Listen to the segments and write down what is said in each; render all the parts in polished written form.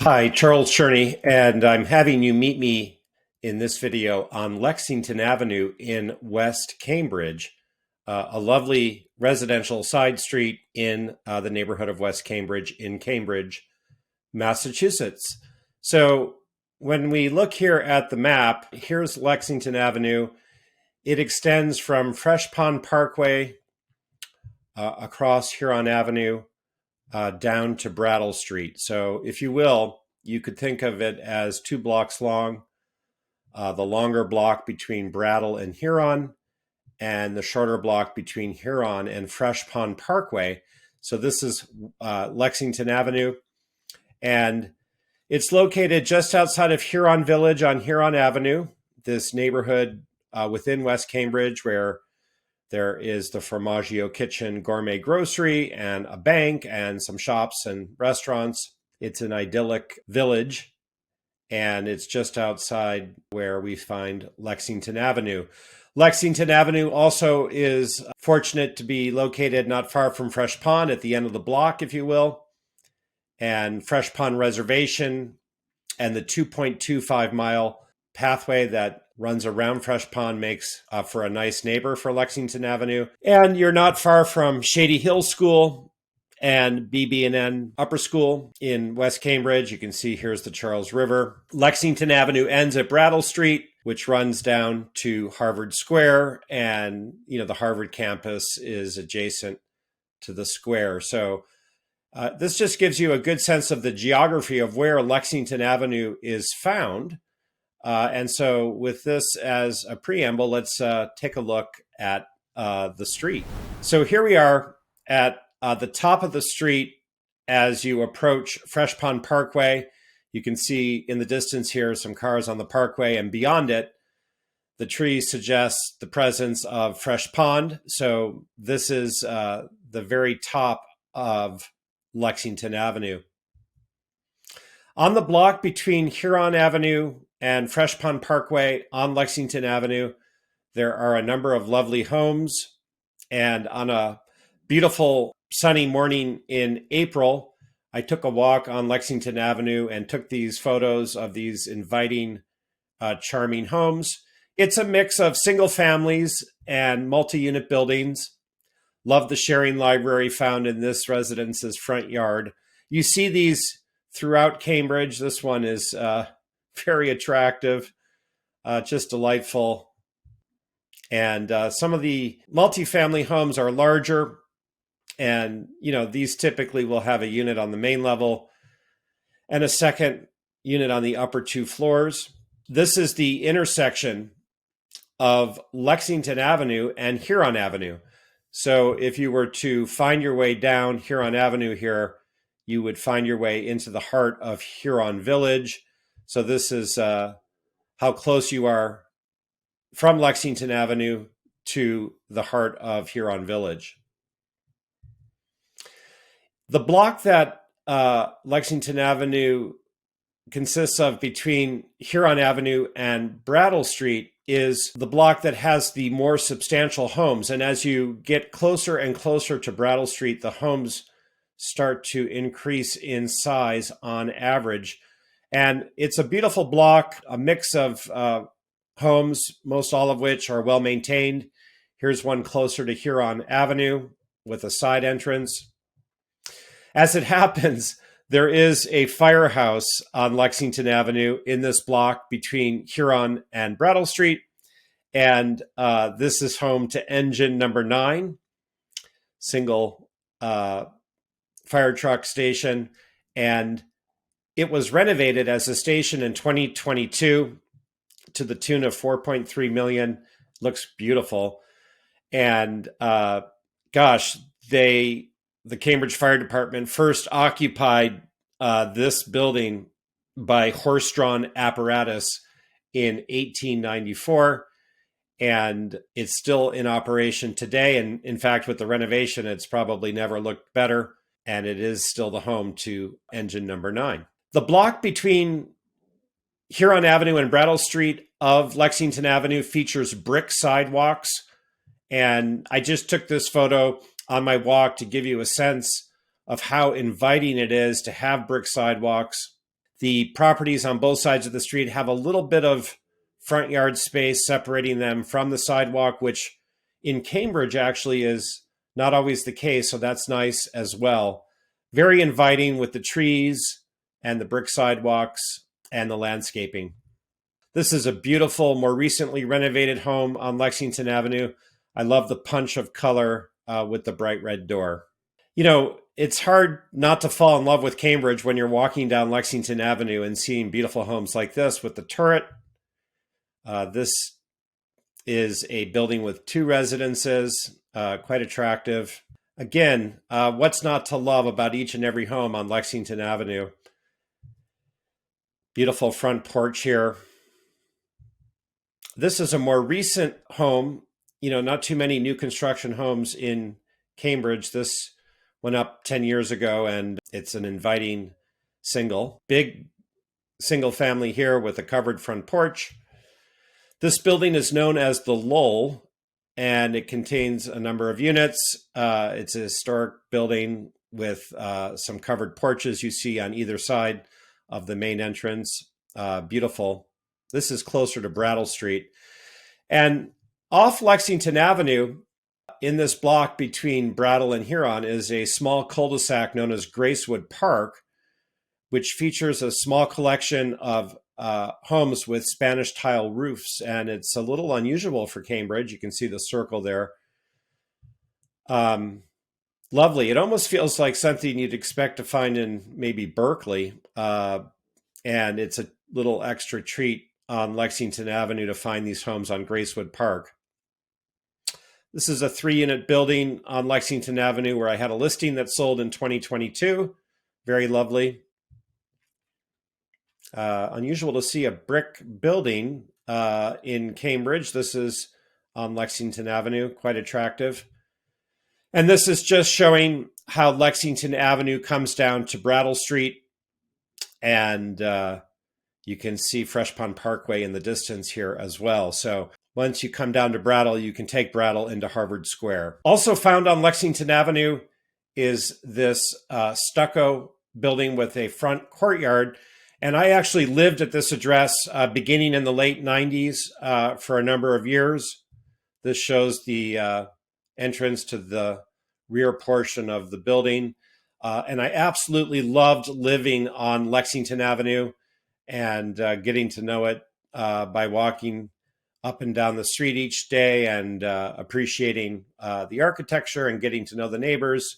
Hi, Charles Cherney, and I'm having you meet me in this video on Lexington Avenue in West Cambridge, a lovely residential side street in the neighborhood of West Cambridge in Cambridge, Massachusetts. So when we look here at the map, here's Lexington Avenue. It extends from Fresh Pond Parkway across Huron Avenue down to Brattle Street. So, if you will, you could think of it as 2 blocks long, the longer block between Brattle and Huron, and the shorter block between Huron and Fresh Pond Parkway. So, this is Lexington Avenue, and it's located just outside of Huron Village on Huron Avenue, this neighborhood within West Cambridge where there is the Formaggio Kitchen Gourmet Grocery and a bank and some shops and restaurants. It's an idyllic village, and it's just outside where we find Lexington Avenue. Lexington Avenue also is fortunate to be located not far from Fresh Pond at the end of the block, if you will, and Fresh Pond Reservation and the 2.25-mile pathway that runs around Fresh Pond makes for a nice neighbor for Lexington Avenue. And you're not far from Shady Hill School and BB&N Upper School in West Cambridge. You can see here's the Charles River. Lexington Avenue ends at Brattle Street, which runs down to Harvard Square. And, the Harvard campus is adjacent to the square. So this just gives you a good sense of the geography of where Lexington Avenue is found. And so with this as a preamble, let's take a look at the street. So here we are at the top of the street as you approach Fresh Pond Parkway. You can see in the distance here some cars on the parkway, and beyond it, the tree suggests the presence of Fresh Pond. So this is the very top of Lexington Avenue. On the block between Huron Avenue and Fresh Pond Parkway on Lexington Avenue, there are a number of lovely homes. And on a beautiful sunny morning in April, I took a walk on Lexington Avenue and took these photos of these inviting, charming homes. It's a mix of single families and multi-unit buildings. Love the sharing library found in this residence's front yard. You see these throughout Cambridge. This one is very attractive, just delightful. And some of the multifamily homes are larger. And, these typically will have a unit on the main level and a second unit on the upper 2 floors. This is the intersection of Lexington Avenue and Huron Avenue. So if you were to find your way down Huron Avenue here, you would find your way into the heart of Huron Village. So this is how close you are from Lexington Avenue to the heart of Huron Village. The block that Lexington Avenue consists of between Huron Avenue and Brattle Street is the block that has the more substantial homes. And as you get closer and closer to Brattle Street, the homes start to increase in size on average. And it's a beautiful block, a mix of homes, most all of which are well maintained. Here's one closer to Huron Avenue with a side entrance. As it happens, there is a firehouse on Lexington Avenue in this block between Huron and Brattle Street. And this is home to engine number 9, single fire truck station. And it was renovated as a station in 2022 to the tune of $4.3 million. Looks beautiful. And the Cambridge Fire Department first occupied this building by horse-drawn apparatus in 1894, and it's still in operation today. And in fact, with the renovation, it's probably never looked better, and it is still the home to engine number 9. The block between Huron Avenue and Brattle Street of Lexington Avenue features brick sidewalks, and I just took this photo on my walk to give you a sense of how inviting it is to have brick sidewalks. The properties on both sides of the street have a little bit of front yard space separating them from the sidewalk, which in Cambridge actually is not always the case. So that's nice as well. Very inviting with the trees and the brick sidewalks and the landscaping. This is a beautiful, more recently renovated home on Lexington Avenue. I love the punch of color with the bright red door. You know, it's hard not to fall in love with Cambridge when you're walking down Lexington Avenue and seeing beautiful homes like this with the turret. This is a building with 2 residences, quite attractive. Again, what's not to love about each and every home on Lexington Avenue? Beautiful front porch here. This is a more recent home, not too many new construction homes in Cambridge. This went up 10 years ago, and it's an inviting big single family here with a covered front porch. This building is known as the Lowell, and it contains a number of units. It's a historic building with some covered porches you see on either side of the main entrance. Beautiful. This is closer to Brattle Street. And off Lexington Avenue, in this block between Brattle and Huron, is a small cul-de-sac known as Gracewood Park, which features a small collection of homes with Spanish tile roofs. And it's a little unusual for Cambridge. You can see the circle there. Lovely. It almost feels like something you'd expect to find in maybe Berkeley. And it's a little extra treat on Lexington Avenue to find these homes on Gracewood Park. This is a 3-unit building on Lexington Avenue where I had a listing that sold in 2022. Very lovely. Unusual to see a brick building in Cambridge. This is on Lexington Avenue, quite attractive. And this is just showing how Lexington Avenue comes down to Brattle Street. And you can see Fresh Pond Parkway in the distance here as well. So once you come down to Brattle, you can take Brattle into Harvard Square. Also found on Lexington Avenue is this stucco building with a front courtyard. And I actually lived at this address beginning in the late 90s for a number of years. This shows the entrance to the rear portion of the building. And I absolutely loved living on Lexington Avenue and getting to know it by walking up and down the street each day and appreciating the architecture and getting to know the neighbors.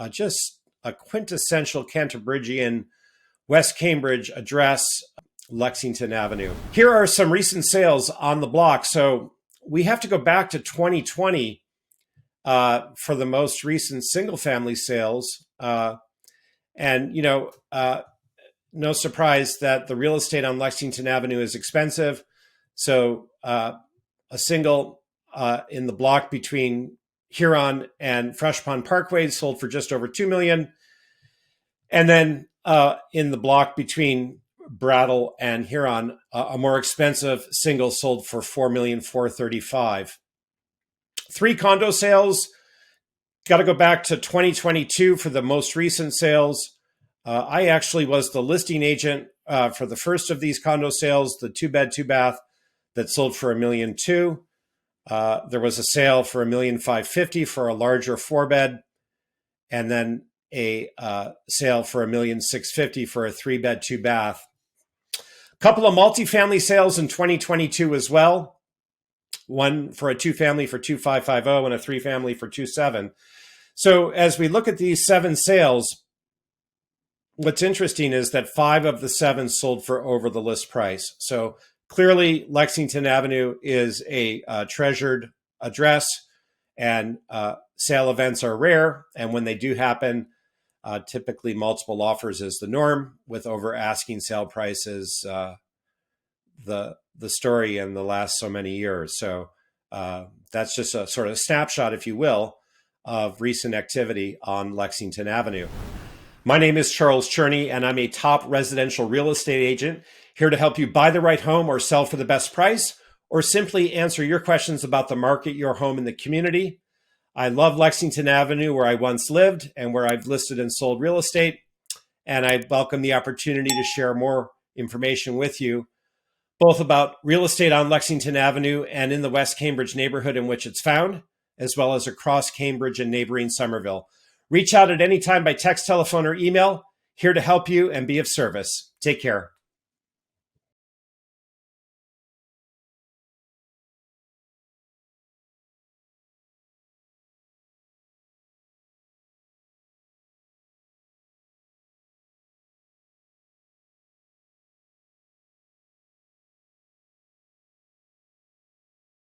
Just a quintessential Canterbridgian West Cambridge address, Lexington Avenue. Here are some recent sales on the block. So we have to go back to 2020 for the most recent single family sales. And, no surprise that the real estate on Lexington Avenue is expensive. So a single in the block between Huron and Fresh Pond Parkway sold for just over $2 million. And then in the block between Brattle and Huron, a more expensive single sold for $4,435,000. 3 condo sales. Got to go back to 2022 for the most recent sales. I actually was the listing agent for the first of these condo sales, the 2-bed, 2-bath that sold for $1.2 million. There was a sale for $1,550,000 for a larger 4-bed, and then a sale for $1,650,000 for a 3-bed, 2-bath. A couple of multifamily sales in 2022 as well. One for a 2-family for $2,550 and a 3-family for $2,700. So as we look at these 7 sales, what's interesting is that 5 of the 7 sold for over the list price. So clearly, Lexington Avenue is a treasured address, and sale events are rare. And when they do happen, typically multiple offers is the norm, with over asking sale prices the story in the last so many years. So that's just a sort of snapshot, if you will, of recent activity on Lexington Avenue. My name is Charles Cherney, and I'm a top residential real estate agent here to help you buy the right home or sell for the best price, or simply answer your questions about the market, your home, and the community. I love Lexington Avenue, where I once lived and where I've listed and sold real estate. and I welcome the opportunity to share more information with you, both about real estate on Lexington Avenue and in the West Cambridge neighborhood in which it's found, as well as across Cambridge and neighboring Somerville. Reach out at any time by text, telephone, or email. Here to help you and be of service. Take care.